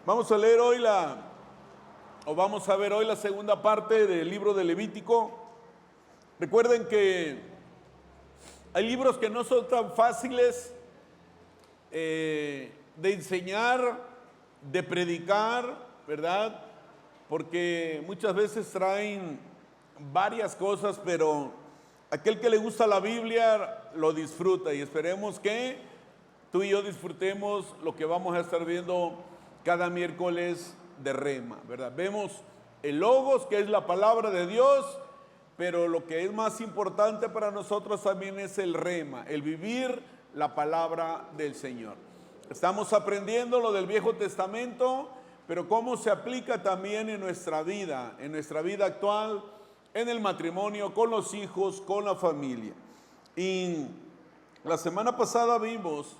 Vamos a leer hoy vamos a ver hoy la segunda parte del libro de Levítico. Recuerden que hay libros que no son tan fáciles de enseñar, de predicar, ¿verdad? Porque muchas veces traen varias cosas, pero aquel que le gusta la Biblia lo disfruta, y esperemos que tú y yo disfrutemos lo que vamos a estar viendo cada miércoles de Rema, ¿verdad? Vemos el Logos, que es la palabra de Dios, pero lo que es más importante para nosotros también es el Rema, el vivir la palabra del Señor. Estamos aprendiendo lo del Viejo Testamento, pero cómo se aplica también en nuestra vida actual, en el matrimonio, con los hijos, con la familia. Y la semana pasada vimos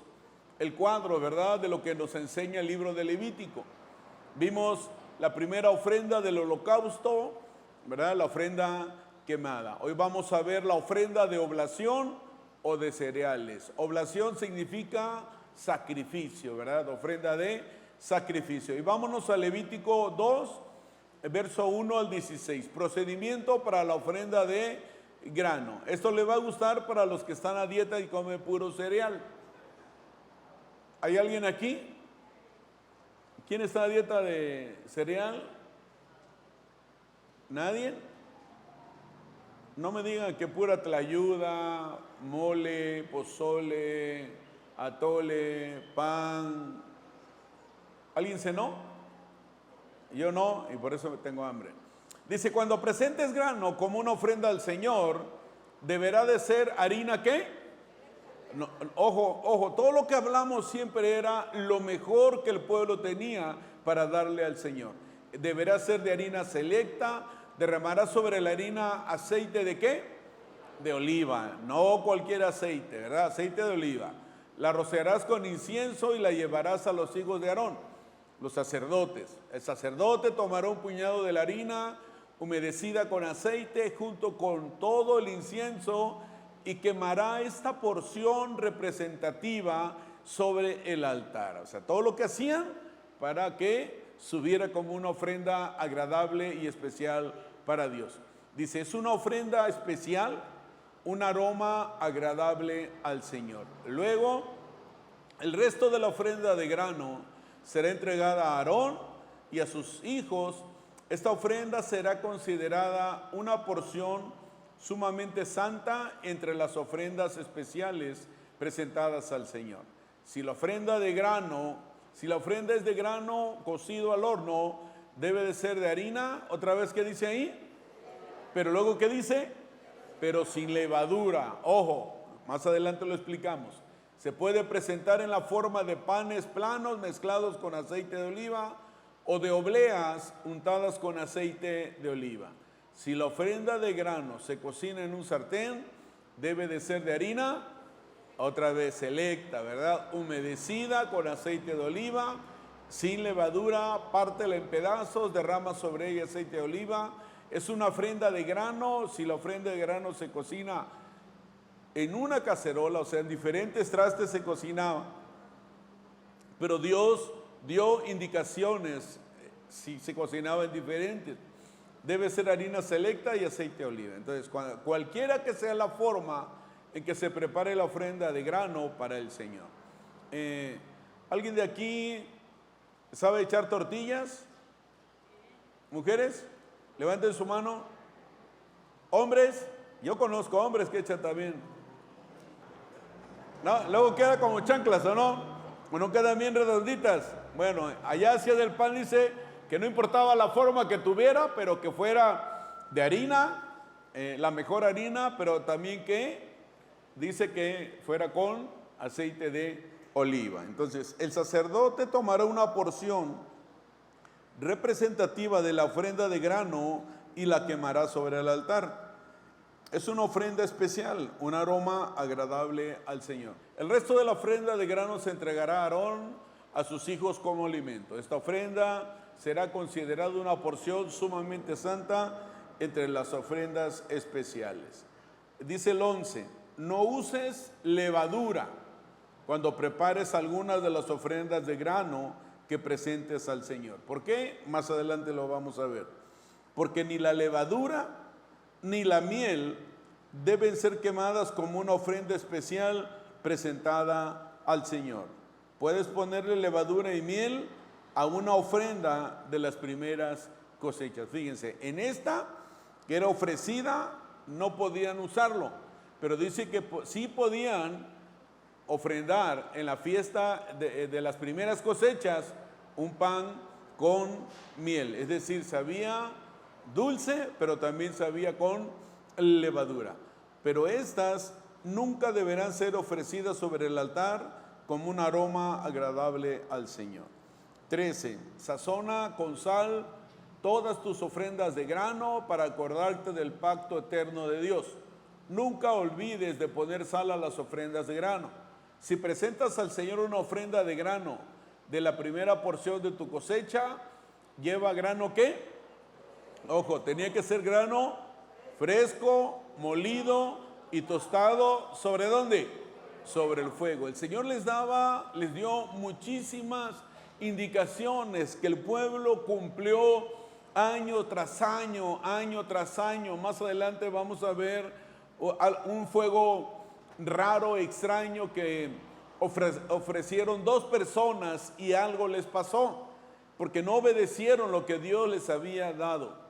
el cuadro, ¿verdad?, de lo que nos enseña el libro de Levítico. Vimos la primera ofrenda del holocausto, ¿verdad?, la ofrenda quemada. Hoy vamos a ver la ofrenda de oblación o de cereales. Oblación significa sacrificio, ¿verdad?, ofrenda de sacrificio. Y vámonos a Levítico 2, verso 1 al 16. Procedimiento para la ofrenda de grano. Esto le va a gustar para los que están a dieta y comen puro cereal. ¿Hay alguien aquí? ¿Quién está a dieta de cereal? ¿Nadie? No me digan que pura tlayuda, mole, pozole, atole, pan. ¿Alguien cenó? Yo no, y por eso tengo hambre. Dice, cuando presentes grano como una ofrenda al Señor, deberá de ser harina, ¿qué? No, ojo, todo lo que hablamos siempre era lo mejor que el pueblo tenía para darle al Señor. Deberá ser de harina selecta, derramará sobre la harina aceite de ¿qué? De oliva, no cualquier aceite, ¿verdad? Aceite de oliva. La rociarás con incienso y la llevarás a los hijos de Aarón, los sacerdotes. El sacerdote tomará un puñado de la harina humedecida con aceite junto con todo el incienso y quemará esta porción representativa sobre el altar. O sea, todo lo que hacían para que subiera como una ofrenda agradable y especial para Dios. Dice, es una ofrenda especial, un aroma agradable al Señor. Luego, el resto de la ofrenda de grano será entregada a Aarón y a sus hijos. Esta ofrenda será considerada una porción sumamente santa entre las ofrendas especiales presentadas al Señor. Si la ofrenda es de grano cocido al horno, debe de ser de harina. Otra vez, ¿qué dice ahí? Pero luego, ¿qué dice? Pero sin levadura. Ojo, más adelante lo explicamos. Se puede presentar en la forma de panes planos mezclados con aceite de oliva o de obleas untadas con aceite de oliva. Si la ofrenda de grano se cocina en un sartén, debe de ser de harina, otra vez selecta, ¿verdad?, humedecida con aceite de oliva, sin levadura, pártela en pedazos, derrama sobre ella aceite de oliva. Es una ofrenda de grano. Si la ofrenda de grano se cocina en una cacerola, o sea, en diferentes trastes se cocinaba, pero Dios dio indicaciones si se cocinaba en diferentes. Debe ser harina selecta y aceite de oliva. Entonces, cualquiera que sea la forma en que se prepare la ofrenda de grano para el Señor. ¿Alguien de aquí sabe echar tortillas? ¿Mujeres? Levanten su mano. ¿Hombres? Yo conozco hombres que echan también. No, luego queda como chanclas, ¿o no? ¿O no quedan bien redonditas? Bueno, allá hacía del pan, dice que no importaba la forma que tuviera, pero que fuera de harina, la mejor harina, pero también que dice que fuera con aceite de oliva. Entonces, el sacerdote tomará una porción representativa de la ofrenda de grano y la quemará sobre el altar. Es una ofrenda especial, un aroma agradable al Señor. El resto de la ofrenda de grano se entregará a Aarón, a sus hijos como alimento. Esta ofrenda será considerada una porción sumamente santa entre las ofrendas especiales. Dice el 11, no uses levadura cuando prepares algunas de las ofrendas de grano que presentes al Señor. ¿Por qué? Más adelante lo vamos a ver. Porque ni la levadura ni la miel deben ser quemadas como una ofrenda especial presentada al Señor. Puedes ponerle levadura y miel a una ofrenda de las primeras cosechas. Fíjense, en esta que era ofrecida no podían usarlo, pero dice que sí podían ofrendar en la fiesta de las primeras cosechas un pan con miel. Es decir, sabía dulce, pero también sabía con levadura. Pero estas nunca deberán ser ofrecidas sobre el altar como un aroma agradable al Señor. 13. Sazona con sal todas tus ofrendas de grano para acordarte del pacto eterno de Dios. Nunca olvides de poner sal a las ofrendas de grano. Si presentas al Señor una ofrenda de grano de la primera porción de tu cosecha, ¿lleva grano qué? Ojo, tenía que ser grano fresco, molido y tostado. ¿Sobre dónde? Sobre el fuego. El Señor les dio muchísimas indicaciones que el pueblo cumplió año tras año, año tras año. Más adelante vamos a ver un fuego raro, extraño que ofrecieron 2 personas y algo les pasó, porque no obedecieron lo que Dios les había dado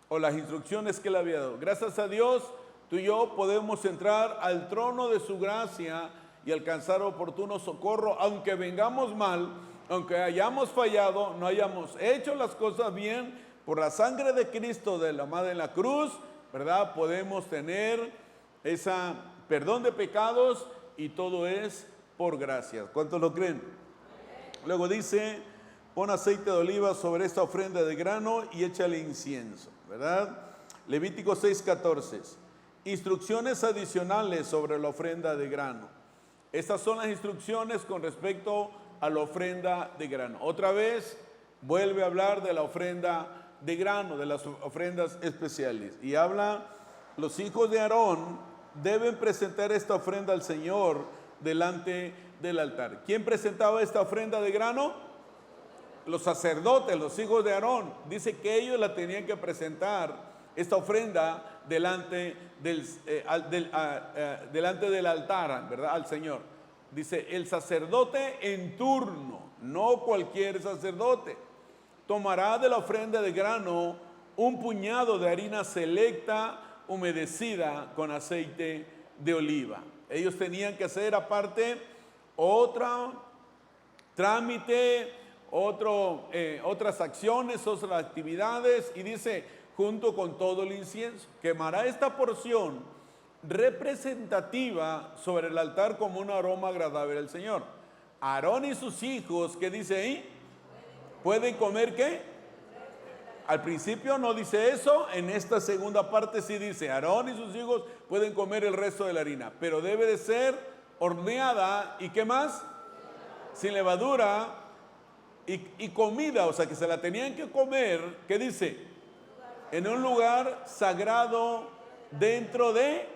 o las instrucciones que le había dado. Gracias a Dios, tú y yo podemos entrar al trono de su gracia y alcanzar oportuno socorro, aunque vengamos mal, aunque hayamos fallado, no hayamos hecho las cosas bien, por la sangre de Cristo derramada en la cruz, ¿verdad? Podemos tener esa perdón de pecados y todo es por gracia. ¿Cuántos lo creen? Luego dice, pon aceite de oliva sobre esta ofrenda de grano y échale incienso, ¿verdad? Levítico 6:14. Instrucciones adicionales sobre la ofrenda de grano. Estas son las instrucciones con respecto a la ofrenda de grano. Otra vez vuelve a hablar de la ofrenda de grano, de las ofrendas especiales. Y habla, los hijos de Aarón deben presentar esta ofrenda al Señor delante del altar. ¿Quién presentaba esta ofrenda de grano? Los sacerdotes, los hijos de Aarón. Dice que ellos la tenían que presentar, esta ofrenda, delante del altar, ¿verdad? Al Señor. Dice, el sacerdote en turno, no cualquier sacerdote, tomará de la ofrenda de grano un puñado de harina selecta humedecida con aceite de oliva. Ellos tenían que hacer aparte otro trámite, otras acciones, otras actividades, y dice, junto con todo el incienso, quemará esta porción representativa sobre el altar como un aroma agradable al Señor. Aarón y sus hijos, ¿qué dice ahí? ¿Pueden comer qué? Al principio no dice eso, en esta segunda parte sí dice, Aarón y sus hijos pueden comer el resto de la harina, pero debe de ser horneada, ¿y qué más? Sin levadura y comida, o sea que se la tenían que comer, ¿qué dice? En un lugar sagrado dentro del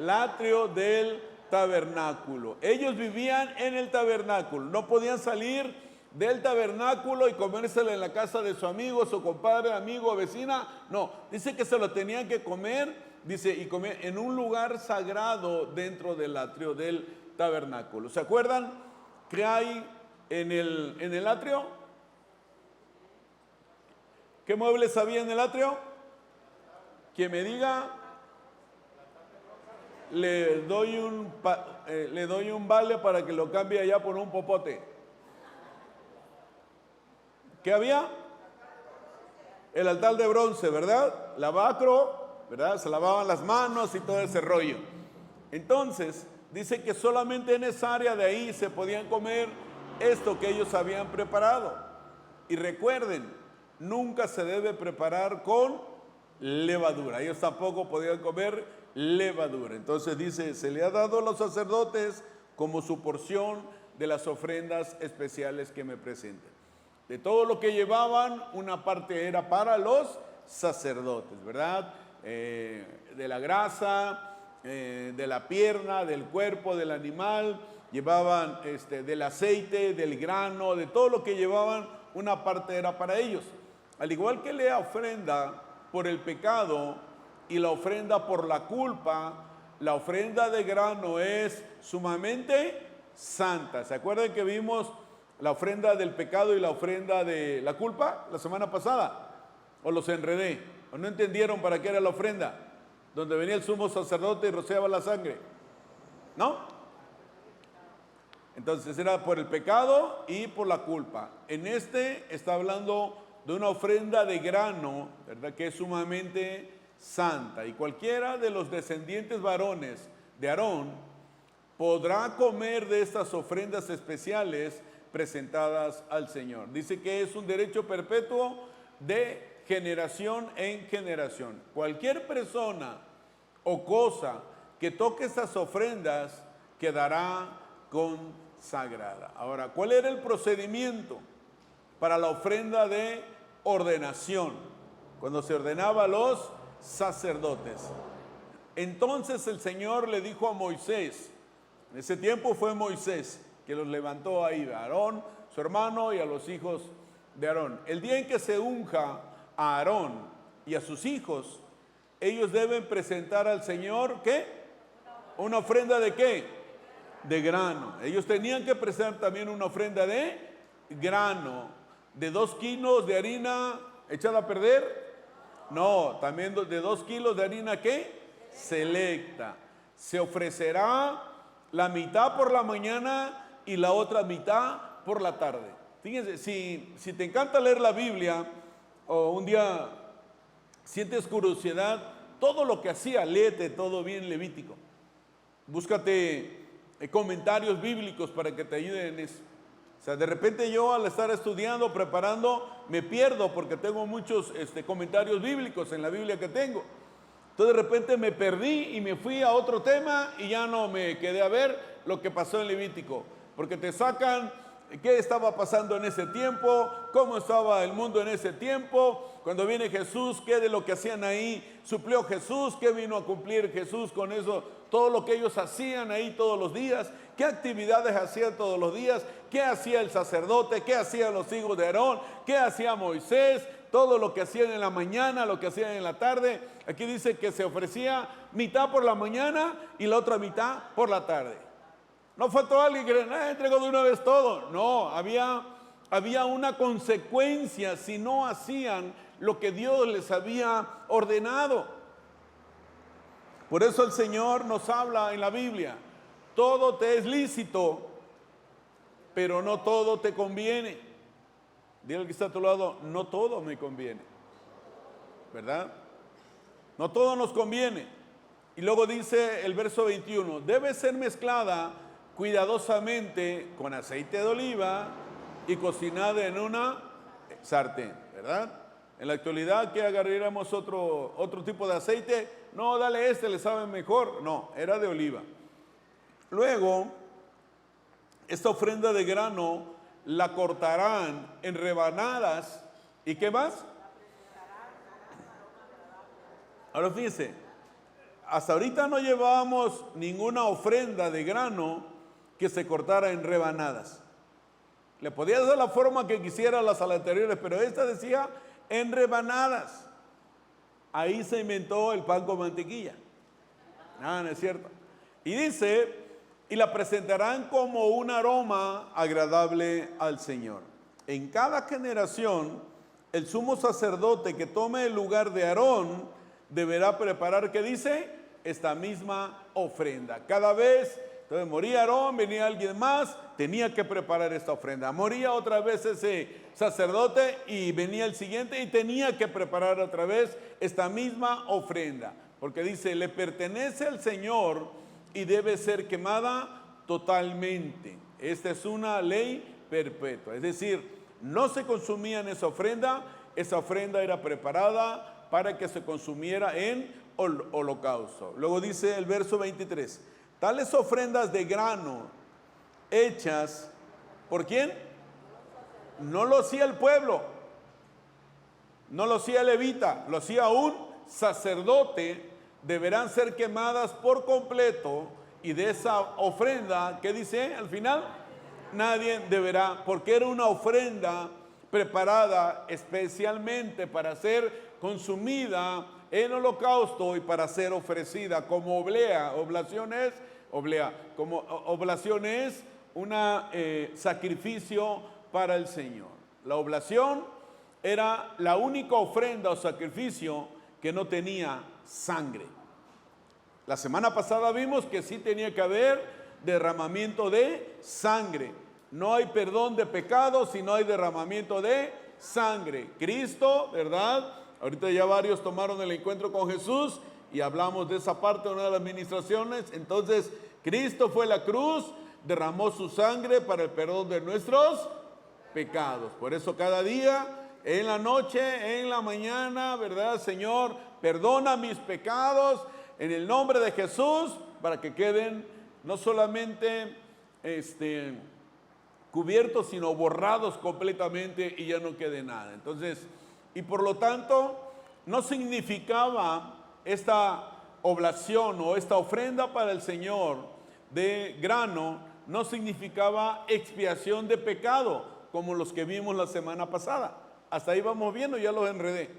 atrio del tabernáculo. Ellos vivían en el tabernáculo, no podían salir del tabernáculo y comérselo en la casa de su amigo, su compadre, amigo o vecina. No, dice que se lo tenían que comer, dice, y comer en un lugar sagrado dentro del atrio del tabernáculo. ¿Se acuerdan qué hay en el atrio? ¿Qué muebles había en el atrio? Quien me diga, le doy un vale para que lo cambie allá por un popote. ¿Qué había? El altar de bronce, ¿verdad? Lavacro, ¿verdad? Se lavaban las manos y todo ese rollo. Entonces, dice que solamente en esa área de ahí se podían comer esto que ellos habían preparado. Y recuerden, nunca se debe preparar con levadura. Ellos tampoco podían comer levadura. Entonces dice, se le ha dado a los sacerdotes como su porción de las ofrendas especiales que me presentan. De todo lo que llevaban, una parte era para los sacerdotes, ¿verdad? De la grasa, de la pierna, del cuerpo del animal, llevaban del aceite, del grano, de todo lo que llevaban, una parte era para ellos. Al igual que la ofrenda por el pecado y la ofrenda por la culpa, la ofrenda de grano es sumamente santa. ¿Se acuerdan que vimos la ofrenda del pecado y la ofrenda de la culpa la semana pasada? ¿O los enredé? ¿O no entendieron para qué era la ofrenda? Donde venía el sumo sacerdote y rociaba la sangre. ¿No? Entonces era por el pecado y por la culpa. En este está hablando de una ofrenda de grano, ¿verdad? Que es sumamente santa. Y cualquiera de los descendientes varones de Aarón podrá comer de estas ofrendas especiales presentadas al Señor. Dice que es un derecho perpetuo de generación en generación. Cualquier persona o cosa que toque estas ofrendas quedará consagrada. Ahora, ¿cuál era el procedimiento para la ofrenda de ordenación? Cuando se ordenaba a los sacerdotes. Entonces el Señor le dijo a Moisés, en ese tiempo fue Moisés que los levantó ahí, a Aarón, su hermano, y a los hijos de Aarón. El día en que se unja a Aarón y a sus hijos, ellos deben presentar al Señor, ¿qué? ¿Una ofrenda de qué? De grano. Ellos tenían que presentar también una ofrenda de grano, de 2 kilos de harina echada a perder. No, también de 2 kilos de harina, ¿qué? Selecta. Se ofrecerá la mitad por la mañana y la otra mitad por la tarde. Fíjense, si te encanta leer la Biblia o un día sientes curiosidad, todo lo que hacía, léete todo bien Levítico. Búscate comentarios bíblicos para que te ayuden en eso. O sea, de repente yo al estar estudiando, preparando, me pierdo porque tengo muchos comentarios bíblicos en la Biblia que tengo. Entonces de repente me perdí y me fui a otro tema y ya no me quedé a ver lo que pasó en Levítico. Porque te sacan qué estaba pasando en ese tiempo, cómo estaba el mundo en ese tiempo, cuando viene Jesús, qué de lo que hacían ahí suplió Jesús, qué vino a cumplir Jesús con eso, todo lo que ellos hacían ahí todos los días, qué actividades hacían todos los días, qué hacía el sacerdote, qué hacían los hijos de Aarón, qué hacía Moisés, todo lo que hacían en la mañana, lo que hacían en la tarde. Aquí dice que se ofrecía mitad por la mañana y la otra mitad por la tarde. No faltó alguien que entregó de una vez todo. No, había una consecuencia si no hacían lo que Dios les había ordenado. Por eso el Señor nos habla en la Biblia: todo te es lícito, pero no todo te conviene. Dile al que está a tu lado: no todo me conviene, ¿verdad? No todo nos conviene. Y luego dice el verso 21, debe ser mezclada cuidadosamente con aceite de oliva y cocinada en una sartén, ¿verdad? En la actualidad, ¿que agarráramos otro tipo de aceite? No, dale le sabe mejor. No, era de oliva. Luego, esta ofrenda de grano la cortarán en rebanadas. ¿Y qué más? Ahora fíjense, hasta ahorita no llevábamos ninguna ofrenda de grano que se cortara en rebanadas. Le podías dar la forma que quisiera las anteriores, pero esta decía en rebanadas. Ahí se inventó el pan con mantequilla. No es cierto. Y dice, y la presentarán como un aroma agradable al Señor. En cada generación, el sumo sacerdote que tome el lugar de Aarón deberá preparar, ¿qué dice? Esta misma ofrenda. Cada vez, entonces moría Aarón, venía alguien más, tenía que preparar esta ofrenda. Moría otra vez ese sacerdote y venía el siguiente y tenía que preparar otra vez esta misma ofrenda. Porque dice, le pertenece al Señor y debe ser quemada totalmente. Esta es una ley perpetua. Es decir, no se consumía en esa ofrenda era preparada para que se consumiera en holocausto. Luego dice el verso 23, tales ofrendas de grano hechas, ¿por quién? No lo hacía el pueblo, no lo hacía el levita, lo hacía un sacerdote, deberán ser quemadas por completo, y de esa ofrenda, ¿qué dice al final? Nadie deberá, porque era una ofrenda preparada especialmente para ser consumida en holocausto y para ser ofrecida como oblea. Oblación es un sacrificio para el Señor. La oblación era la única ofrenda o sacrificio que no tenía sangre. La semana pasada vimos que sí tenía que haber derramamiento de sangre. No hay perdón de pecados si no hay derramamiento de sangre. Cristo, ¿verdad? Ahorita ya varios tomaron el encuentro con Jesús y hablamos de esa parte, una de las administraciones. Entonces, Cristo fue a la cruz, derramó su sangre para el perdón de nuestros pecados. Por eso cada día, en la noche, en la mañana, ¿verdad? Señor, perdona mis pecados en el nombre de Jesús, para que queden no solamente cubiertos, sino borrados completamente y ya no quede nada. Entonces, y por lo tanto, no significaba esta oblación o esta ofrenda para el Señor de grano, no significaba expiación de pecado, como los que vimos la semana pasada. Hasta ahí vamos viendo, ya los enredé.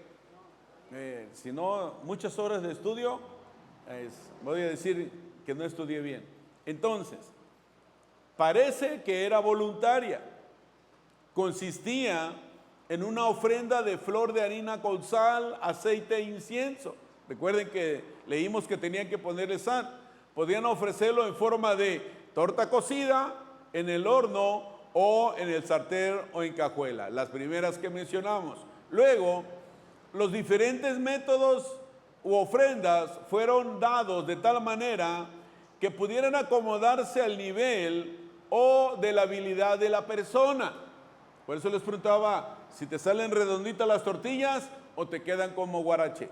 Si no, muchas horas de estudio, voy a decir que no estudié bien. Entonces, parece que era voluntaria. Consistía en una ofrenda de flor de harina con sal, aceite e incienso. Recuerden que leímos que tenían que ponerle sal. Podían ofrecerlo en forma de torta cocida, en el horno o en el sartén o en cajuela. Las primeras que mencionamos. Luego, los diferentes métodos u ofrendas fueron dados de tal manera que pudieran acomodarse al nivel o de la habilidad de la persona. Por eso les preguntaba si te salen redonditas las tortillas o te quedan como guarache.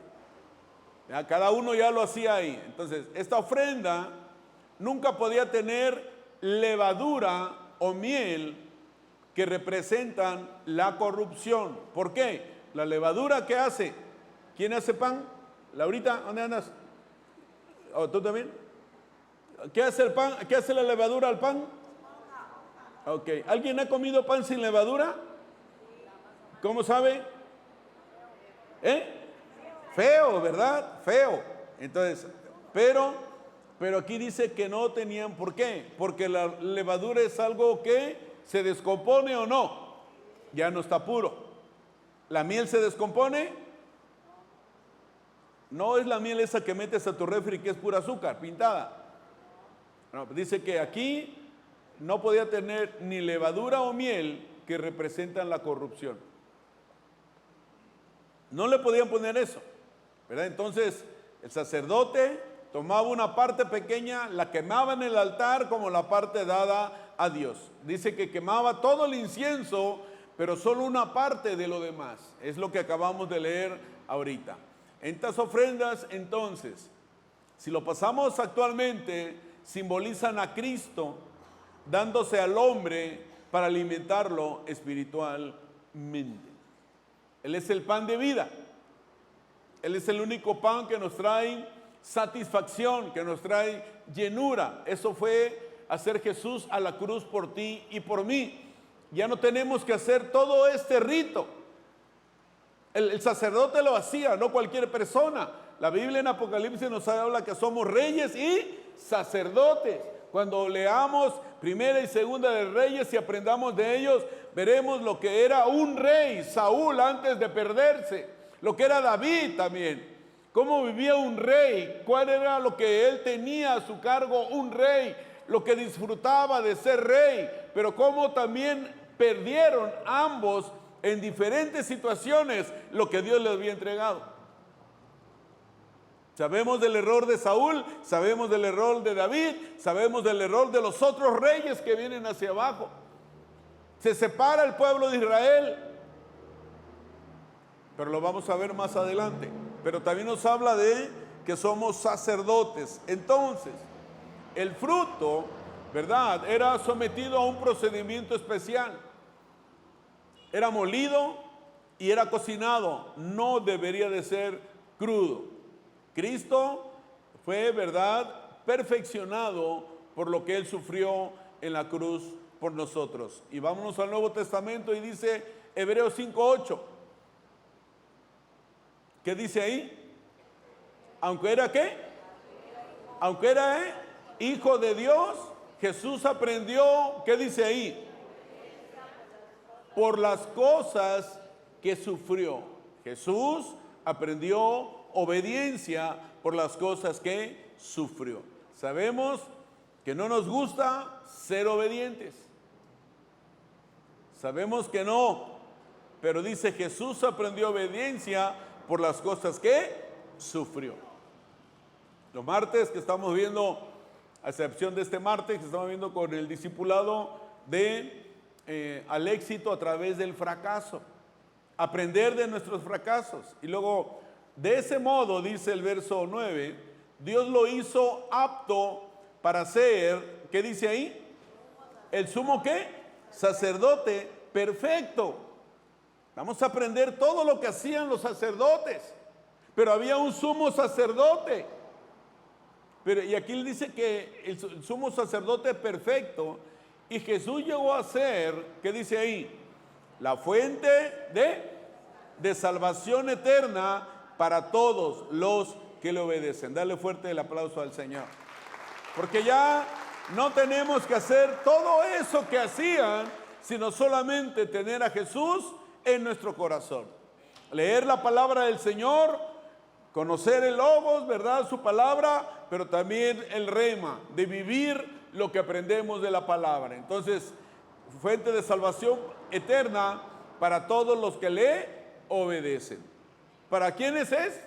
Ya, cada uno ya lo hacía ahí. Entonces, esta ofrenda nunca podía tener levadura o miel que representan la corrupción. ¿Por qué? La levadura, ¿qué hace? ¿Quién hace pan? Laurita, ¿dónde andas? ¿O tú también? ¿Qué hace el pan? ¿Qué hace la levadura al pan? Ok. ¿Alguien ha comido pan sin levadura? ¿Cómo sabe? Feo, ¿verdad? Feo. Entonces, pero aquí dice que no tenían. ¿Por qué? Porque la levadura es algo que se descompone o no. Ya no está puro. ¿La miel se descompone? No es la miel esa que metes a tu refri que es pura azúcar, pintada. No, dice que aquí no podía tener ni levadura o miel que representan la corrupción. No le podían poner eso, ¿verdad? Entonces el sacerdote tomaba una parte pequeña, la quemaba en el altar como la parte dada a Dios. Dice que quemaba todo el incienso, pero solo una parte de lo demás. Es lo que acabamos de leer ahorita. Estas ofrendas, entonces, si lo pasamos actualmente, simbolizan a Cristo dándose al hombre para alimentarlo espiritualmente. Él es el pan de vida. Él es el único pan que nos trae satisfacción, que nos trae llenura. Eso fue hacer Jesús a la cruz por ti y por mí. Ya no tenemos que hacer todo este rito. El sacerdote lo hacía, no cualquier persona. La Biblia en Apocalipsis nos habla que somos reyes y sacerdotes. Cuando leamos Primera y Segunda de Reyes y aprendamos de ellos, veremos lo que era un rey, Saúl, antes de perderse. Lo que era David también. Cómo vivía un rey, cuál era lo que él tenía a su cargo, un rey, lo que disfrutaba de ser rey, pero cómo también perdieron ambos en diferentes situaciones lo que Dios les había entregado. Sabemos del error de Saúl, sabemos del error de David, sabemos del error de los otros reyes que vienen hacia abajo. Se separa el pueblo de Israel, pero lo vamos a ver más adelante. Pero también nos habla de que somos sacerdotes. Entonces, el fruto, ¿verdad?, era sometido a un procedimiento especial. Era molido y era cocinado. No debería de ser crudo. Cristo fue, ¿verdad?, perfeccionado por lo que Él sufrió en la cruz por nosotros. Y vámonos al Nuevo Testamento y dice Hebreos 5:8. ¿Qué dice ahí? Aunque era ¿qué? Aunque era hijo de Dios, Jesús aprendió, ¿qué dice ahí? Por las cosas que sufrió. Jesús aprendió obediencia por las cosas que sufrió. Sabemos que no nos gusta ser obedientes. Sabemos que no, pero dice Jesús aprendió obediencia por las cosas que sufrió. Los martes que estamos viendo, a excepción de este martes que estamos viendo con el discipulado al éxito a través del fracaso, aprender de nuestros fracasos. Y luego, de ese modo, dice el verso 9, Dios lo hizo apto para ser, ¿qué dice ahí? El sumo ¿qué? Sacerdote perfecto. Vamos a aprender todo lo que hacían los sacerdotes, pero había un sumo sacerdote. Y aquí él dice que el sumo sacerdote perfecto, y Jesús llegó a ser, ¿qué dice ahí? La fuente de salvación eterna para todos los que le obedecen. Dale fuerte el aplauso al Señor. Porque ya no tenemos que hacer todo eso que hacían, sino solamente tener a Jesús en nuestro corazón. Leer la palabra del Señor, conocer el Logos, ¿verdad? Su palabra, pero también el rema, de vivir lo que aprendemos de la palabra. Entonces, fuente de salvación eterna para todos los que le obedecen. ¿Para quiénes es?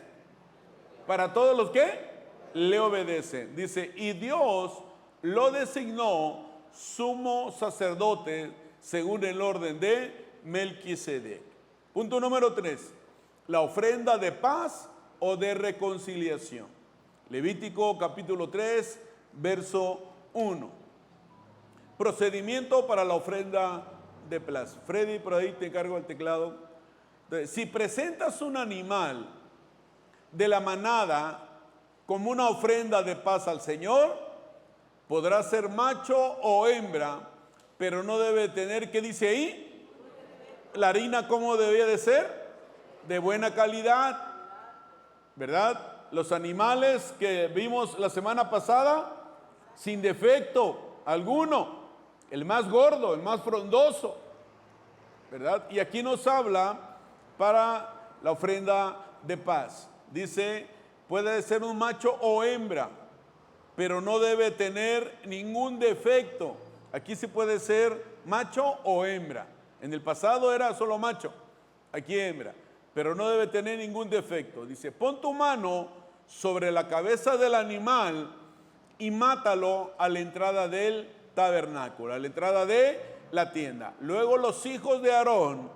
Para todos los que le obedecen. Dice, y Dios lo designó sumo sacerdote según el orden de Melquisedec. Punto número 3. La ofrenda de paz o de reconciliación. Levítico capítulo 3, verso 1. Procedimiento para la ofrenda de paz. Freddy, por ahí te encargo el teclado. Entonces, si presentas un animal de la manada como una ofrenda de paz al Señor, podrá ser macho o hembra, pero no debe tener, ¿qué dice ahí? La harina, ¿cómo debía de ser? De buena calidad, ¿verdad? Los animales que vimos la semana pasada, sin defecto alguno, el más gordo, el más frondoso, ¿verdad? Y aquí nos habla para la ofrenda de paz. Dice, puede ser un macho o hembra, pero no debe tener ningún defecto. Aquí sí puede ser macho o hembra. En el pasado era solo macho, aquí hembra, pero no debe tener ningún defecto. Dice, pon tu mano sobre la cabeza del animal y mátalo a la entrada del tabernáculo, a la entrada de la tienda. Luego los hijos de Aarón,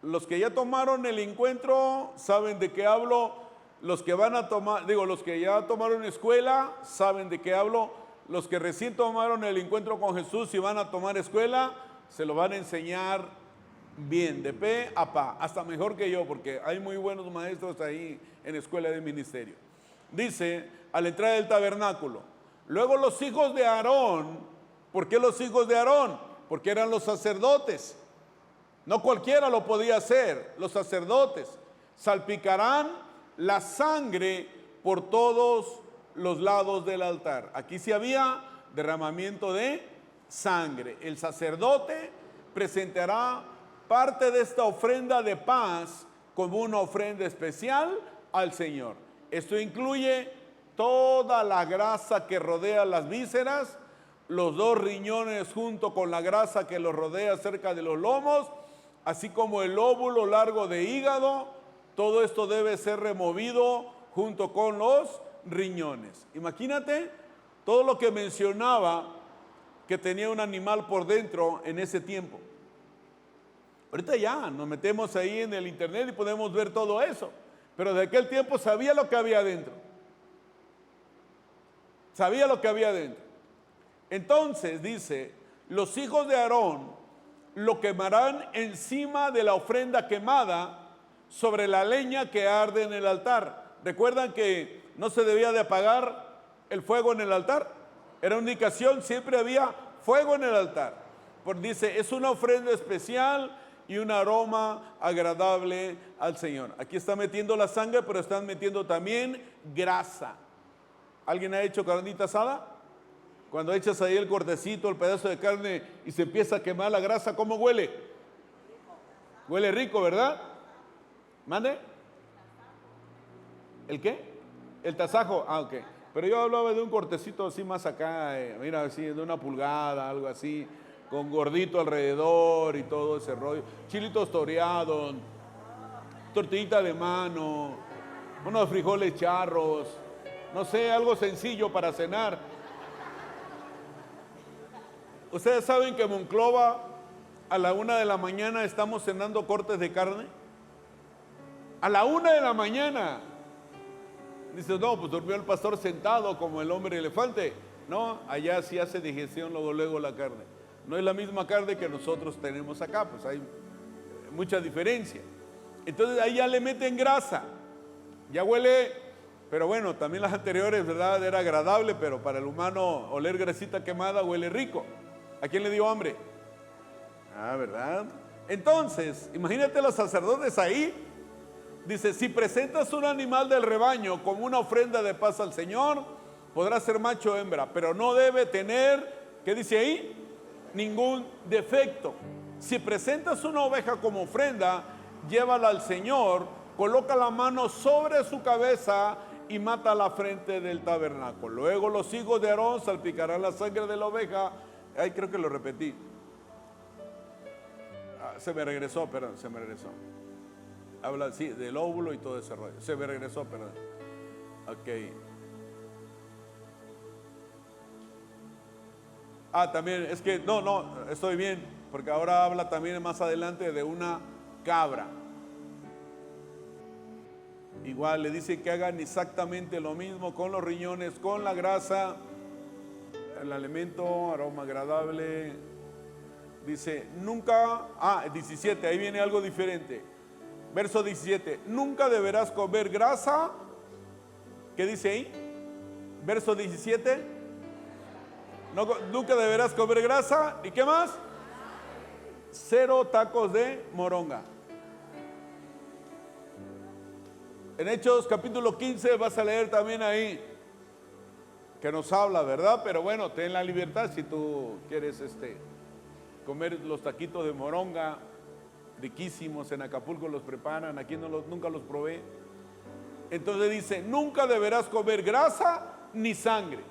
los que ya tomaron el encuentro, saben de qué hablo. Los que van a tomar, los que ya tomaron escuela, saben de qué hablo. Los que recién tomaron el encuentro con Jesús y van a tomar escuela, se lo van a enseñar bien, de pe a pa, hasta mejor que yo, porque hay muy buenos maestros ahí en escuela de ministerio. Dice, a la entrada del tabernáculo. Luego los hijos de Aarón. ¿Por qué los hijos de Aarón? Porque eran los sacerdotes. No cualquiera lo podía hacer, los sacerdotes. Salpicarán la sangre por todos los lados del altar. Aquí sí había derramamiento de sangre. El sacerdote presentará parte de esta ofrenda de paz como una ofrenda especial al Señor. Esto incluye toda la grasa que rodea las vísceras, los 2 riñones junto con la grasa que los rodea cerca de los lomos, así como el lóbulo largo de hígado. Todo esto debe ser removido junto con los riñones. Imagínate todo lo que mencionaba que tenía un animal por dentro en ese tiempo. Ahorita ya nos metemos ahí en el internet y podemos ver todo eso, pero de aquel tiempo sabía lo que había adentro. Sabía lo que había adentro. Entonces dice, los hijos de Aarón lo quemarán encima de la ofrenda quemada sobre la leña que arde en el altar. ¿Recuerdan que no se debía de apagar el fuego en el altar? Era una indicación, siempre había fuego en el altar. Porque dice, es una ofrenda especial y un aroma agradable al Señor. Aquí está metiendo la sangre, pero están metiendo también grasa. ¿Alguien ha hecho carnita asada? Cuando echas ahí el cortecito, el pedazo de carne y se empieza a quemar la grasa, ¿cómo huele? Huele rico, ¿verdad? ¿Mande? ¿El qué? El tasajo. Ah, ok. Pero yo hablaba de un cortecito así más acá, mira, así de una pulgada, algo así, con gordito alrededor y todo ese rollo. Chilitos toreados, tortillita de mano, unos frijoles charros, no sé, algo sencillo para cenar. Ustedes saben que en Monclova a la 1 de la mañana estamos cenando cortes de carne. A la 1 de la mañana. Dice, no, pues durmió el pastor sentado como el hombre elefante. No, allá sí hace digestión luego la carne. No es la misma carne que nosotros tenemos acá, pues hay mucha diferencia. Entonces ahí ya le meten grasa. Ya huele, pero bueno, también las anteriores, ¿verdad? Era agradable, pero para el humano oler grasita quemada huele rico. ¿A quién le dio hambre? Ah, ¿verdad? Entonces, imagínate los sacerdotes ahí. Dice, si presentas un animal del rebaño como una ofrenda de paz al Señor, podrá ser macho o hembra, pero no debe tener, ¿qué dice ahí? Ningún defecto. Si presentas una oveja como ofrenda, llévala al Señor, coloca la mano sobre su cabeza y mata la frente del tabernáculo. Luego los hijos de Aarón salpicarán la sangre de la oveja. Ay, creo que lo repetí. Se me regresó. Habla así del óvulo y todo ese rollo. Se me regresó, perdón. Ok. También, es que, no, estoy bien, porque ahora habla también más adelante de una cabra. Igual le dice que hagan exactamente lo mismo con los riñones, con la grasa, el alimento, aroma agradable. Dice, nunca, 17, ahí viene algo diferente. Verso 17, nunca deberás comer grasa. ¿Qué dice ahí? Verso 17, nunca deberás comer grasa. ¿Y qué más? 0 tacos de moronga. En Hechos capítulo 15 vas a leer también ahí que nos habla, ¿verdad? Pero bueno, ten la libertad si tú quieres comer los taquitos de moronga, riquísimos, en Acapulco los preparan, aquí nunca los probé. Entonces dice, nunca deberás comer grasa ni sangre.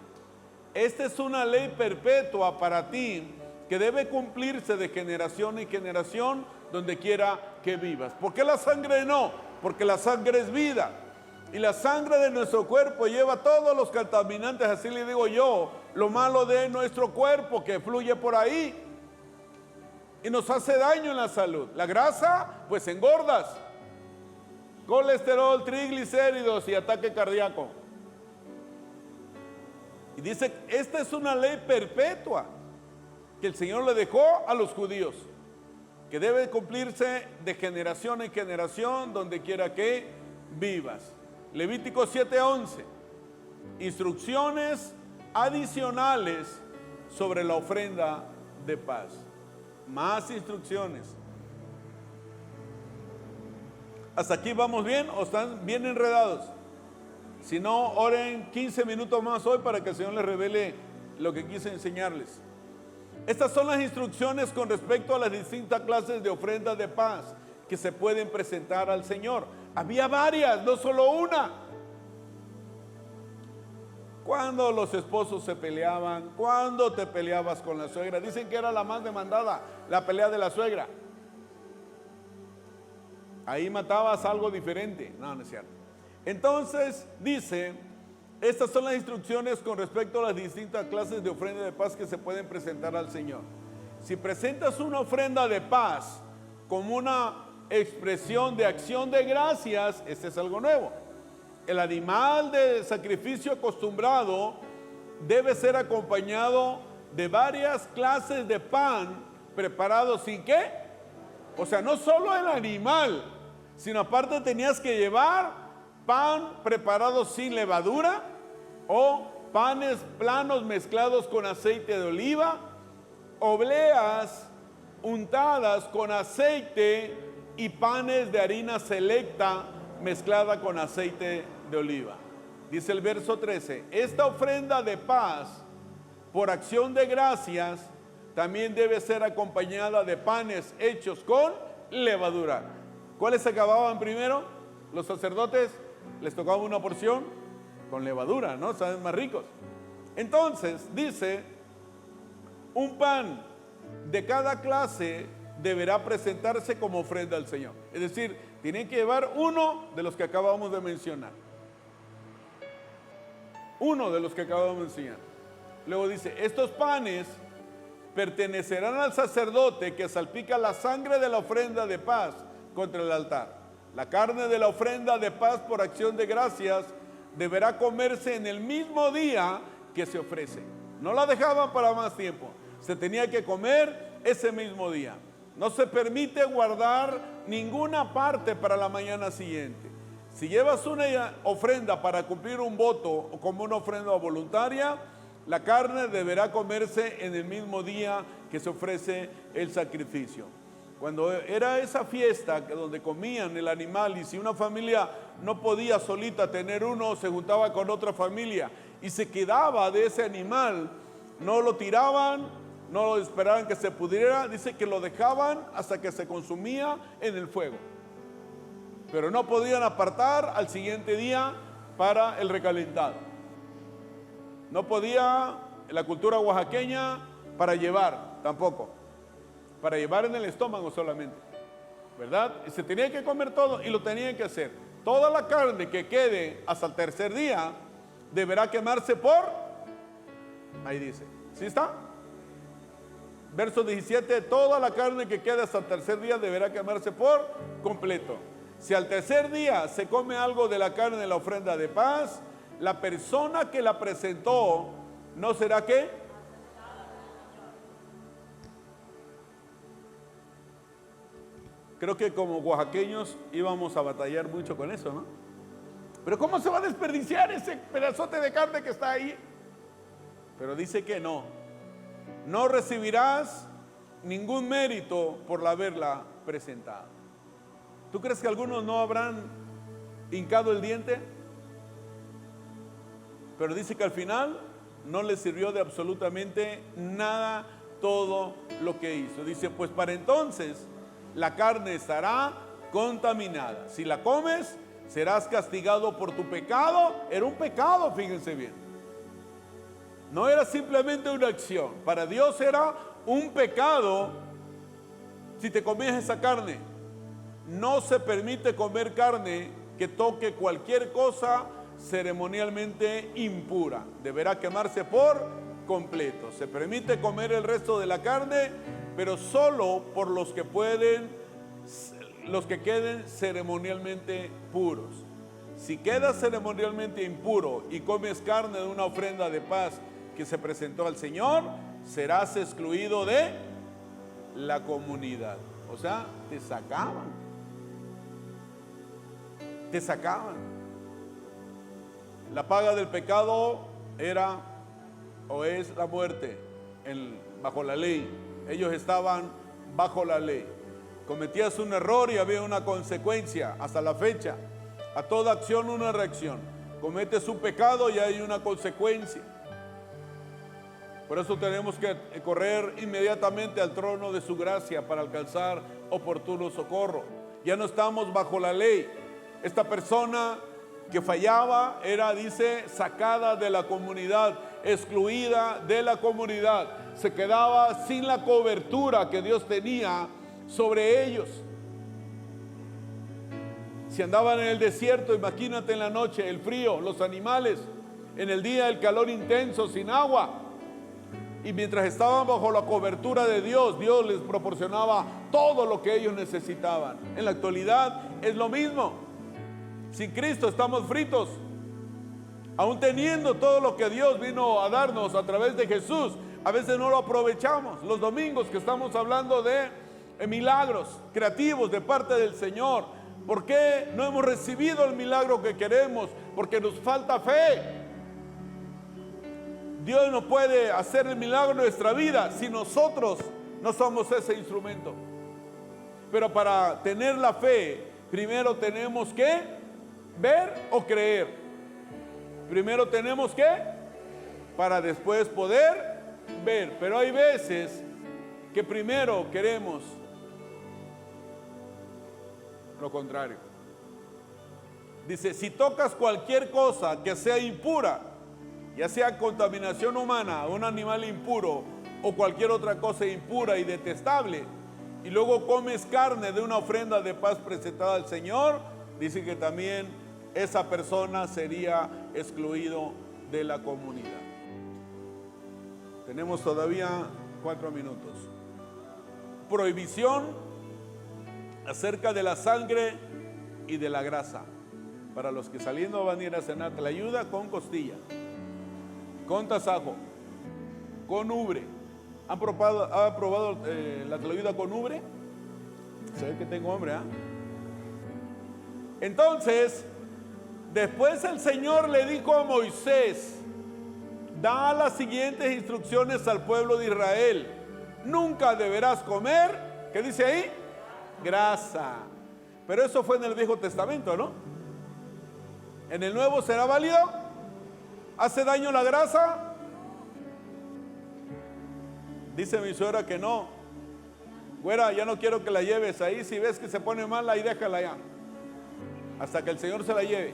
Esta es una ley perpetua para ti que debe cumplirse de generación en generación donde quiera que vivas. ¿Por qué la sangre no? Porque la sangre es vida. Y la sangre de nuestro cuerpo lleva todos los contaminantes, así le digo yo, lo malo de nuestro cuerpo que fluye por ahí y nos hace daño en la salud. La grasa, pues engordas. Colesterol, triglicéridos y ataque cardíaco. Y dice, esta es una ley perpetua que el Señor le dejó a los judíos, que debe cumplirse de generación en generación donde quiera que vivas. Levítico 7:11, instrucciones adicionales sobre la ofrenda de paz. Más instrucciones. ¿Hasta aquí vamos bien o están bien enredados? Si no, oren 15 minutos más hoy para que el Señor les revele lo que quise enseñarles. Estas son las instrucciones con respecto a las distintas clases de ofrendas de paz que se pueden presentar al Señor. Había varias, no solo una. Cuando los esposos se peleaban, cuando te peleabas con la suegra, dicen que era la más demandada, la pelea de la suegra. Ahí matabas algo diferente. No, no es cierto. Entonces dice, estas son las instrucciones con respecto a las distintas clases de ofrenda de paz que se pueden presentar al Señor. Si presentas una ofrenda de paz como una expresión de acción de gracias, este es algo nuevo. El animal de sacrificio acostumbrado debe ser acompañado de varias clases de pan preparados sin qué. O sea, no solo el animal, sino aparte tenías que llevar pan preparado sin levadura o panes planos mezclados con aceite de oliva, obleas untadas con aceite y panes de harina selecta mezclada con aceite de oliva. Dice el verso 13, esta ofrenda de paz por acción de gracias también debe ser acompañada de panes hechos con levadura. ¿Cuáles acababan primero? Los sacerdotes les tocaba una porción con levadura, ¿no? Saben más ricos. Entonces dice, un pan de cada clase deberá presentarse como ofrenda al Señor. Es decir, tienen que llevar uno de los que acabamos de mencionar. Uno de los que acabamos de enseñar. Luego dice, estos panes pertenecerán al sacerdote que salpica la sangre de la ofrenda de paz contra el altar. La carne de la ofrenda de paz por acción de gracias deberá comerse en el mismo día que se ofrece. No la dejaban para más tiempo. Se tenía que comer ese mismo día. No se permite guardar ninguna parte para la mañana siguiente. Si llevas una ofrenda para cumplir un voto o como una ofrenda voluntaria, la carne deberá comerse en el mismo día que se ofrece el sacrificio. Cuando era esa fiesta donde comían el animal, y si una familia no podía solita tener uno, se juntaba con otra familia y se quedaba de ese animal, no lo tiraban, no lo esperaban que se pudriera, dice que lo dejaban hasta que se consumía en el fuego. Pero no podían apartar al siguiente día para el recalentado. No podía la cultura oaxaqueña para llevar, tampoco. Para llevar en el estómago solamente, ¿verdad? Y se tenía que comer todo y lo tenían que hacer. Toda la carne que quede hasta el tercer día deberá quemarse por, ahí dice, ¿sí está? Verso 17, toda la carne que quede hasta el tercer día deberá quemarse por completo. Si al tercer día se come algo de la carne de la ofrenda de paz, la persona que la presentó no será ¿qué? Creo que como oaxaqueños íbamos a batallar mucho con eso, ¿no? Pero ¿cómo se va a desperdiciar ese pedazote de carne que está ahí? Pero dice que no. No recibirás ningún mérito por haberla presentado. ¿Tú crees que algunos no habrán hincado el diente? Pero dice que al final no le sirvió de absolutamente nada todo lo que hizo. Dice, pues para entonces la carne estará contaminada. Si la comes, serás castigado por tu pecado. Era un pecado, fíjense bien. No era simplemente una acción. Para Dios era un pecado si te comías esa carne. No se permite comer carne que toque cualquier cosa ceremonialmente impura. Deberá quemarse por completo. Se permite comer el resto de la carne, pero solo por los que queden ceremonialmente puros. Si quedas ceremonialmente impuro y comes carne de una ofrenda de paz que se presentó al Señor, serás excluido de la comunidad. O sea, te sacaban. Te sacaban. La paga del pecado era o es la muerte bajo la ley. Ellos estaban bajo la ley. Cometías un error y había una consecuencia. Hasta la fecha, a toda acción una reacción. Cometes un pecado y hay una consecuencia. Por eso tenemos que correr inmediatamente al trono de su gracia para alcanzar oportuno socorro. Ya no estamos bajo la ley. Esta persona que fallaba era, dice, sacada de la comunidad, excluida de la comunidad. Se quedaba sin la cobertura que Dios tenía sobre ellos. Si andaban en el desierto, imagínate en la noche el frío, los animales, en el día el calor intenso, sin agua. Y mientras estaban bajo la cobertura de Dios, Dios les proporcionaba todo lo que ellos necesitaban. En la actualidad es lo mismo. Sin Cristo estamos fritos. Aún teniendo todo lo que Dios vino a darnos a través de Jesús, a veces no lo aprovechamos. Los domingos que estamos hablando de milagros creativos de parte del Señor. ¿Por qué no hemos recibido el milagro que queremos? Porque nos falta fe. Dios no puede hacer el milagro en nuestra vida si nosotros No somos ese instrumento. Pero para tener la fe, primero tenemos que ver o creer. Primero tenemos que, para después poder ver. Pero hay veces que primero queremos lo contrario. Dice, si tocas cualquier cosa que sea impura, ya sea contaminación humana, un animal impuro o cualquier otra cosa impura y detestable, y luego comes carne de una ofrenda de paz presentada al Señor, dice que también esa persona sería excluido de la comunidad. Tenemos todavía 4 minutos. Prohibición acerca de la sangre y de la grasa. Para los que saliendo van a ir a cenar, te la ayuda con costilla, con tasajo, con ubre. ¿Han probado la tlayuda con ubre? Se ve que tengo hambre, ¿ah? Entonces, después el Señor le dijo a Moisés, da las siguientes instrucciones al pueblo de Israel. Nunca deberás comer, ¿qué dice ahí? Grasa. Pero eso fue en el Viejo Testamento, ¿no? ¿En el Nuevo será válido? ¿Hace daño la grasa? Dice mi suegra que no. Güera, ya no quiero que la lleves ahí. Si ves que se pone mal, ahí déjala ya. Hasta que el Señor se la lleve.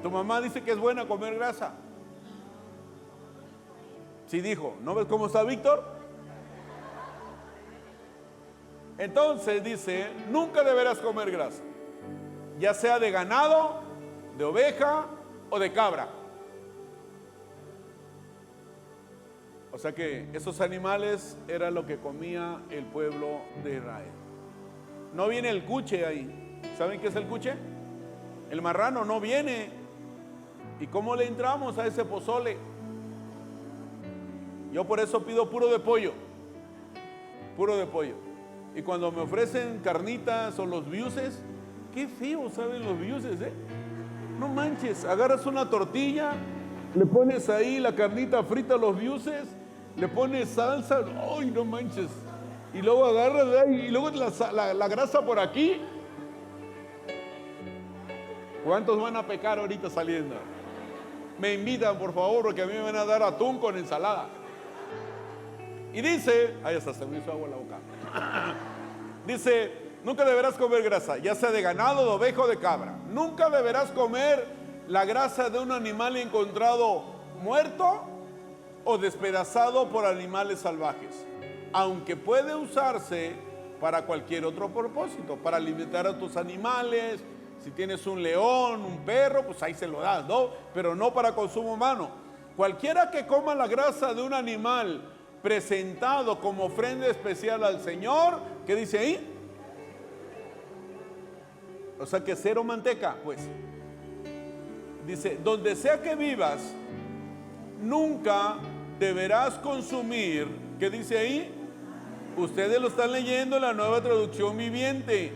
Tu mamá dice que es buena comer grasa. Sí dijo, ¿no ves cómo está Víctor? Entonces dice, nunca deberás comer grasa, ya sea de ganado, de oveja o de cabra. O sea que esos animales era lo que comía el pueblo de Israel. No viene el cuche ahí. ¿Saben qué es el cuche? El marrano no viene. ¿Y cómo le entramos a ese pozole? Yo por eso pido puro de pollo. Puro de pollo. Y cuando me ofrecen carnitas o los biuces, qué feo saben los biuces, ¿eh? No manches, agarras una tortilla, le pones ahí la carnita frita, los biuces, le pones salsa, ¡ay, no manches! Y luego agarras y luego la grasa por aquí. ¿Cuántos van a pecar ahorita saliendo? Me invitan, por favor, porque a mí me van a dar atún con ensalada. Y dice, ay, hasta se me hizo agua en la boca. Dice, nunca deberás comer grasa, ya sea de ganado, de oveja o de cabra. Nunca deberás comer la grasa de un animal encontrado muerto o despedazado por animales salvajes, aunque puede usarse para cualquier otro propósito, para alimentar a tus animales. Si tienes un león, un perro, pues ahí se lo das, ¿no? Pero no para consumo humano. Cualquiera que coma la grasa de un animal presentado como ofrenda especial al Señor, ¿qué dice ahí? O sea que cero manteca, pues. Dice, donde sea que vivas, nunca deberás consumir, ¿qué dice ahí? Ustedes lo están leyendo en la Nueva Traducción Viviente.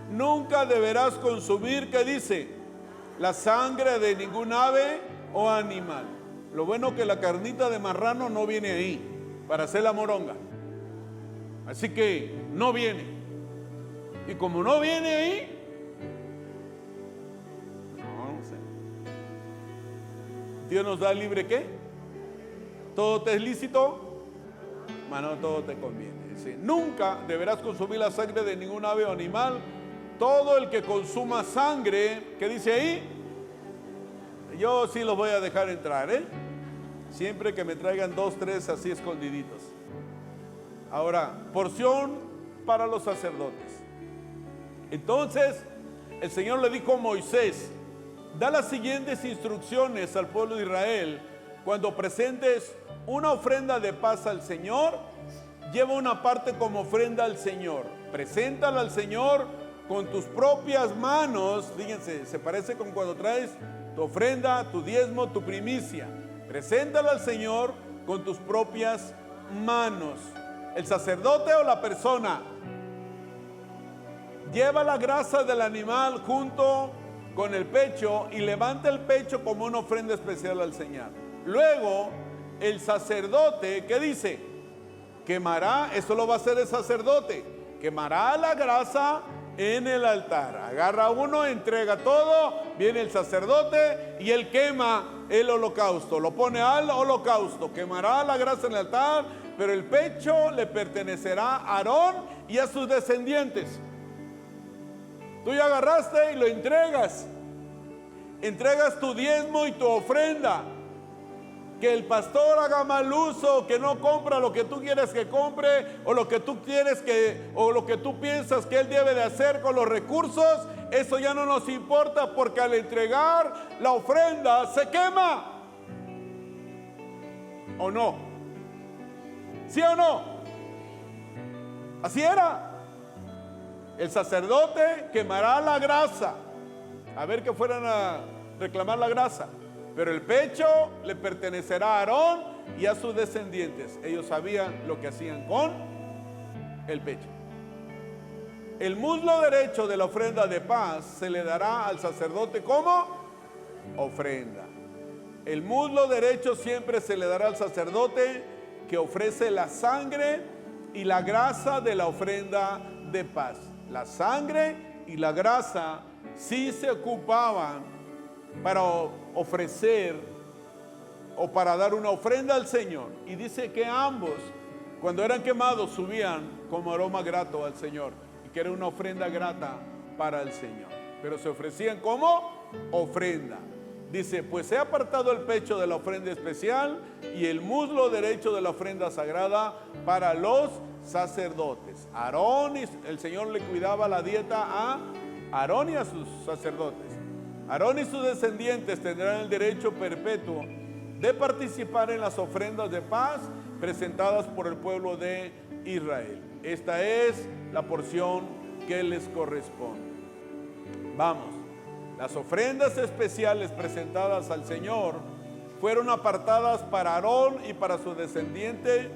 Nunca deberás consumir, ¿qué dice? La sangre de ningún ave o animal. Lo bueno que la carnita de marrano no viene ahí para hacer la moronga. Así que no viene. Y como no viene ahí, no sé. Dios nos da libre ¿qué? ¿Todo te es lícito? Mano, todo te conviene. Dice, nunca deberás consumir la sangre de ningún ave o animal. Todo el que consuma sangre, ¿qué dice ahí? Yo sí los voy a dejar entrar, ¿eh? Siempre que me traigan 2, 3 así escondiditos. Ahora, porción para los sacerdotes. Entonces, el Señor le dijo a Moisés, da las siguientes instrucciones al pueblo de Israel. Cuando presentes una ofrenda de paz al Señor, lleva una parte como ofrenda al Señor. Preséntala al Señor con tus propias manos. Fíjense, se parece con cuando traes tu ofrenda, tu diezmo, tu primicia. Preséntala al Señor con tus propias manos. El sacerdote o la persona lleva la grasa del animal junto con el pecho y levanta el pecho como una ofrenda especial al Señor. Luego, el sacerdote, ¿qué dice? quemará, eso lo va a hacer el sacerdote, quemará la grasa en el altar. Agarra uno, entrega todo, viene el sacerdote y él quema el holocausto, lo pone al holocausto, quemará la grasa en el altar, pero el pecho le pertenecerá a Aarón y a sus descendientes. Tú ya agarraste y lo entregas tu diezmo y tu ofrenda. Que el pastor haga mal uso, que no compra lo que tú quieres que compre, o lo que tú quieres o lo que tú piensas que él debe de hacer con los recursos, eso ya no nos importa, porque al entregar la ofrenda se quema. ¿O no? ¿Sí o no? Así era. El sacerdote quemará la grasa. A ver que fueran a reclamar la grasa. Pero el pecho le pertenecerá a Aarón y a sus descendientes. Ellos sabían lo que hacían con el pecho. El muslo derecho de la ofrenda de paz se le dará al sacerdote como ofrenda. El muslo derecho siempre se le dará al sacerdote que ofrece la sangre y la grasa de la ofrenda de paz. La sangre y la grasa sí se ocupaban para ofrecer o para dar una ofrenda al Señor. Y dice que ambos, cuando eran quemados, subían como aroma grato al Señor, y que era una ofrenda grata para el Señor, pero se ofrecían como ofrenda. Dice, pues he apartado el pecho de la ofrenda especial y el muslo derecho de la ofrenda sagrada para los sacerdotes. Aarón, el Señor le cuidaba la dieta a Aarón y a sus sacerdotes. Aarón y sus descendientes tendrán el derecho perpetuo de participar en las ofrendas de paz presentadas por el pueblo de Israel. Esta es la porción que les corresponde. Vamos, las ofrendas especiales presentadas al Señor fueron apartadas para Aarón y para su descendiente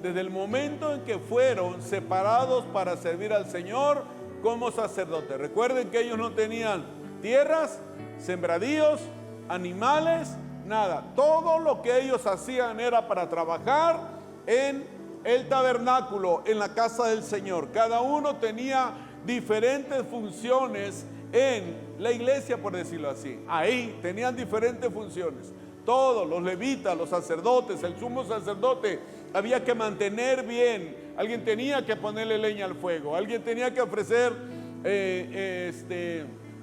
desde el momento en que fueron separados para servir al Señor como sacerdotes. Recuerden que ellos no tenían tierras, sembradíos, animales, nada. Todo lo que ellos hacían era para trabajar en el tabernáculo, en la casa del Señor. Cada uno tenía diferentes funciones en la iglesia, por decirlo así. Ahí tenían diferentes funciones. Todos, los levitas, los sacerdotes, el sumo sacerdote, había que mantener bien. Alguien tenía que ponerle leña al fuego. Alguien tenía que ofrecer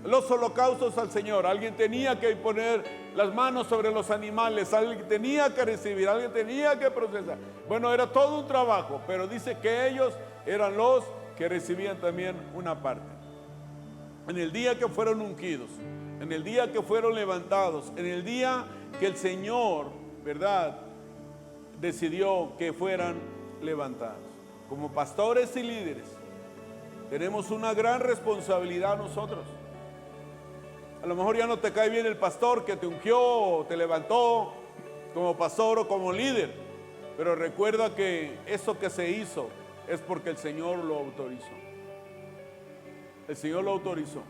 los holocaustos al Señor. Alguien tenía que poner las manos sobre los animales. Alguien tenía que recibir. Alguien tenía que procesar. Bueno, era todo un trabajo, pero dice que ellos eran los que recibían también una parte. En el día que fueron ungidos, en el día que fueron levantados, en el día que el Señor, ¿verdad?, decidió que fueran levantados. Como pastores y líderes, tenemos una gran responsabilidad nosotros. A lo mejor ya no te cae bien el pastor que te ungió o te levantó como pastor o como líder, pero recuerda que eso que se hizo es porque el Señor lo autorizó. El Señor lo autorizó.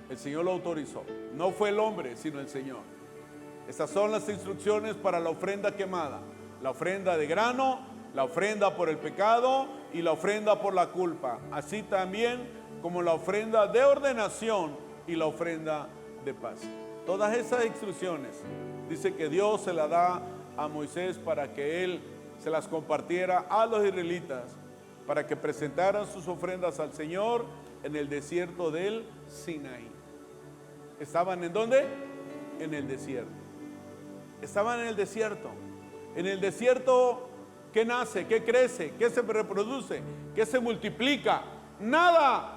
El Señor lo autorizó. No fue el hombre, sino el Señor. Estas son las instrucciones para la ofrenda quemada: la ofrenda de grano, la ofrenda por el pecado y la ofrenda por la culpa, así también como la ofrenda de ordenación y la ofrenda de paz. Todas esas instrucciones dice que Dios se las da a Moisés para que él se las compartiera a los israelitas, para que presentaran sus ofrendas al Señor en el desierto del Sinaí. ¿Estaban en dónde? En el desierto. Estaban en el desierto. En el desierto, ¿qué nace? ¿Qué crece? ¿Qué se reproduce? ¿Qué se multiplica? Nada.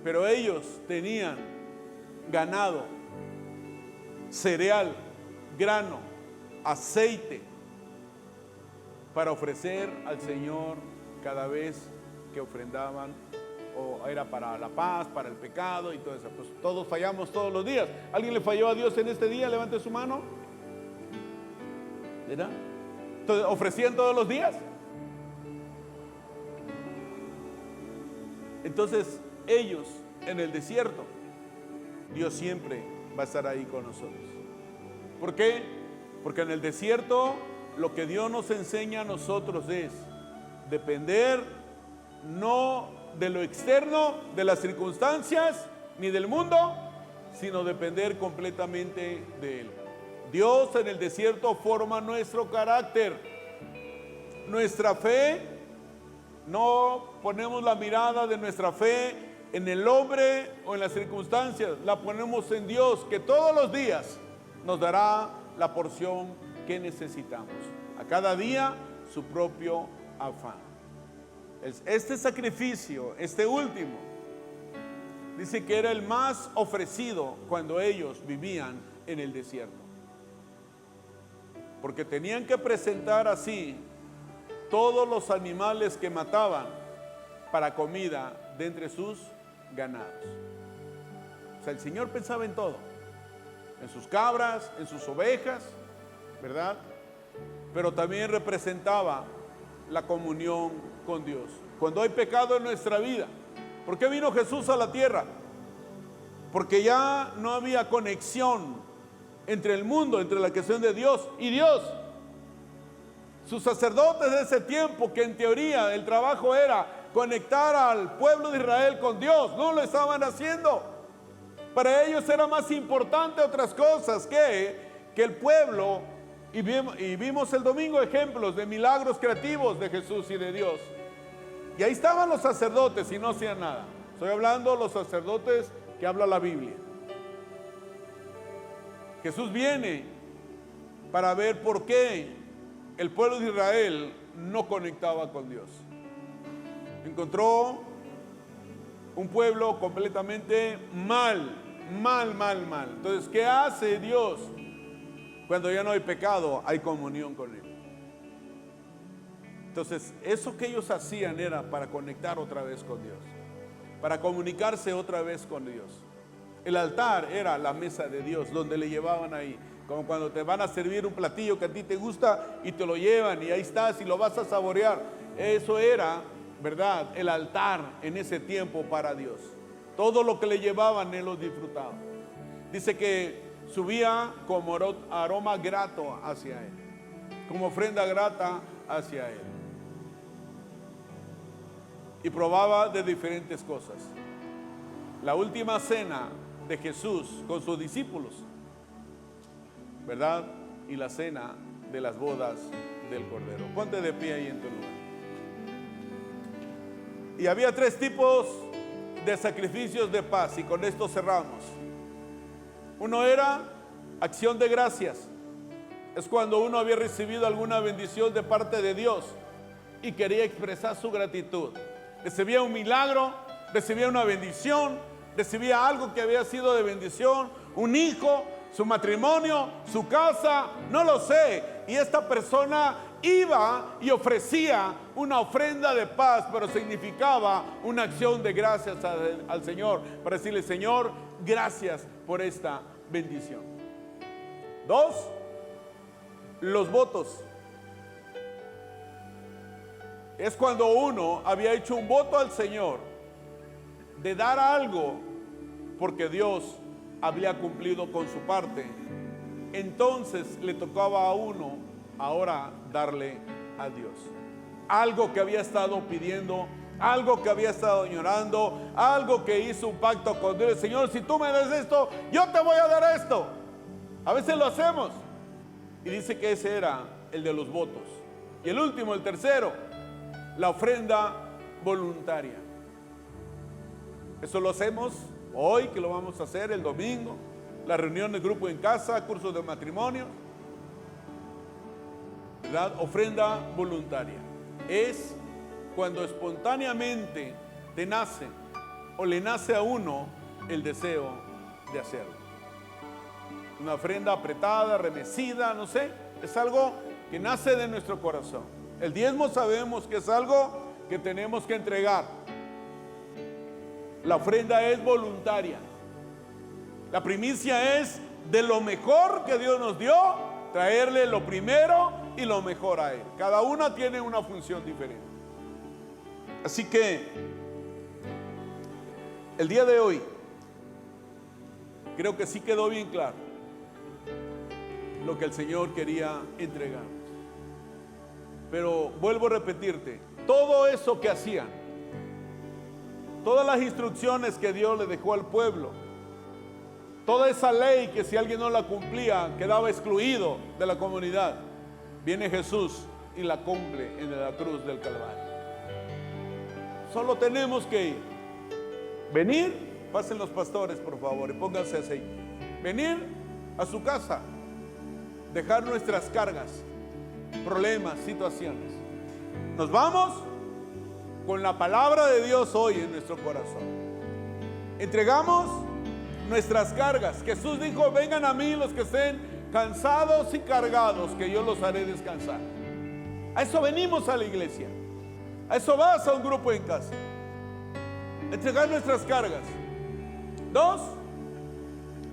Pero ellos tenían ganado, cereal, grano, aceite para ofrecer al Señor cada vez que ofrendaban, o era para la paz, para el pecado y todo eso. Pues todos fallamos todos los días. ¿Alguien le falló a Dios en este día? Levante su mano. ¿Verdad? Entonces, ¿ofrecían todos los días? Entonces, ellos en el desierto, Dios siempre va a estar ahí con nosotros. ¿Por qué? Porque en el desierto lo que Dios nos enseña a nosotros es depender no de lo externo, de las circunstancias, ni del mundo, sino depender completamente de Él. Dios en el desierto forma nuestro carácter. Nuestra fe, no ponemos la mirada de nuestra fe en el hombre o en las circunstancias, la ponemos en Dios, que todos los días nos dará la porción que necesitamos. A cada día su propio afán. Este sacrificio, este último, dice que era el más ofrecido cuando ellos vivían en el desierto. Porque tenían que presentar así todos los animales que mataban para comida de entre sus ganados. O sea, el Señor pensaba en todo, en sus cabras, en sus ovejas, ¿verdad? Pero también representaba la comunión con Dios. Cuando hay pecado en nuestra vida, ¿por qué vino Jesús a la tierra? Porque ya no había conexión entre el mundo, entre la creación de Dios y Dios. Sus sacerdotes de ese tiempo, que en teoría el trabajo era conectar al pueblo de Israel con Dios, no lo estaban haciendo. Para ellos era más importante otras cosas que el pueblo. Y vimos el domingo ejemplos de milagros creativos de Jesús y de Dios. Y ahí estaban los sacerdotes y no hacían nada. Estoy hablando de los sacerdotes que habla la Biblia. Jesús viene para ver por qué el pueblo de Israel no conectaba con Dios. Encontró un pueblo completamente mal. Entonces, ¿qué hace Dios? Cuando ya no hay pecado, hay comunión con Él. Entonces, eso que ellos hacían era para conectar otra vez con Dios, para comunicarse otra vez con Dios. El altar era la mesa de Dios, donde le llevaban ahí. Como cuando te van a servir un platillo que a ti te gusta y te lo llevan y ahí estás y lo vas a saborear. Eso era, ¿verdad?, el altar en ese tiempo para Dios. Todo lo que le llevaban, Él lo disfrutaba. Dice que subía como aroma grato hacia Él, como ofrenda grata hacia Él. Y probaba de diferentes cosas. La última cena de Jesús con sus discípulos, ¿verdad? Y la cena de las bodas del Cordero. Ponte de pie ahí en tu lugar. Y había 3 tipos de sacrificios de paz, y con esto cerramos. Uno era acción de gracias. Es cuando uno había recibido alguna bendición de parte de Dios y quería expresar su gratitud. Recibía un milagro, recibía una bendición, recibía algo que había sido de bendición, un hijo, su matrimonio, su casa, no lo sé. Y esta persona iba y ofrecía una ofrenda de paz, pero significaba una acción de gracias al Señor, para decirle: Señor, gracias por esta bendición. 2, los votos. Es cuando uno había hecho un voto al Señor de dar algo porque Dios había cumplido con su parte. Entonces le tocaba a uno ahora darle a Dios algo que había estado pidiendo, algo que había estado llorando, algo que hizo un pacto con Dios. Señor, si tú me das esto, yo te voy a dar esto. A veces lo hacemos. Y dice que ese era el de los votos. Y el último, el tercero, la ofrenda voluntaria. Eso lo hacemos hoy, que lo vamos a hacer el domingo, la reunión de grupo en casa, cursos de matrimonio, ¿verdad? Ofrenda voluntaria. Es cuando espontáneamente te nace o le nace a uno el deseo de hacerlo. Una ofrenda apretada, remecida, no sé, es algo que nace de nuestro corazón. El diezmo sabemos que es algo que tenemos que entregar. La ofrenda es voluntaria. La primicia es de lo mejor que Dios nos dio, traerle lo primero y lo mejor a Él. Cada una tiene una función diferente. Así que el día de hoy creo que sí quedó bien claro lo que el Señor quería entregar. Pero vuelvo a repetirte, todo eso que hacían, todas las instrucciones que Dios le dejó al pueblo, toda esa ley que si alguien no la cumplía quedaba excluido de la comunidad, viene Jesús y la cumple en la cruz del Calvario. Solo tenemos que venir, pasen los pastores por favor y pónganse así, venir a su casa, dejar nuestras cargas, problemas, situaciones. Nos vamos con la palabra de Dios hoy en nuestro corazón. Entregamos nuestras cargas. Jesús dijo: vengan a mí los que estén cansados y cargados, que yo los haré descansar. A eso venimos a la iglesia. A eso vas a un grupo en casa. Entregar nuestras cargas. 2,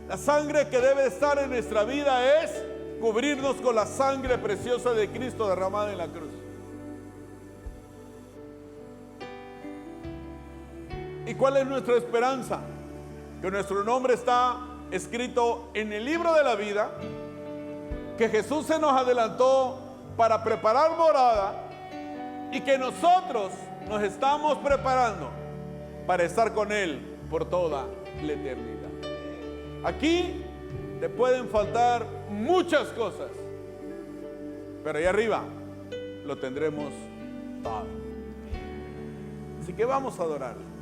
la sangre que debe estar en nuestra vida es cubrirnos con la sangre preciosa de Cristo derramada en la cruz. ¿Y cuál es nuestra esperanza? Que nuestro nombre está escrito en el libro de la vida, que Jesús se nos adelantó para preparar morada y que nosotros nos estamos preparando para estar con Él por toda la eternidad. Aquí te pueden faltar muchas cosas, pero allá arriba lo tendremos todo. Así que vamos a adorarle.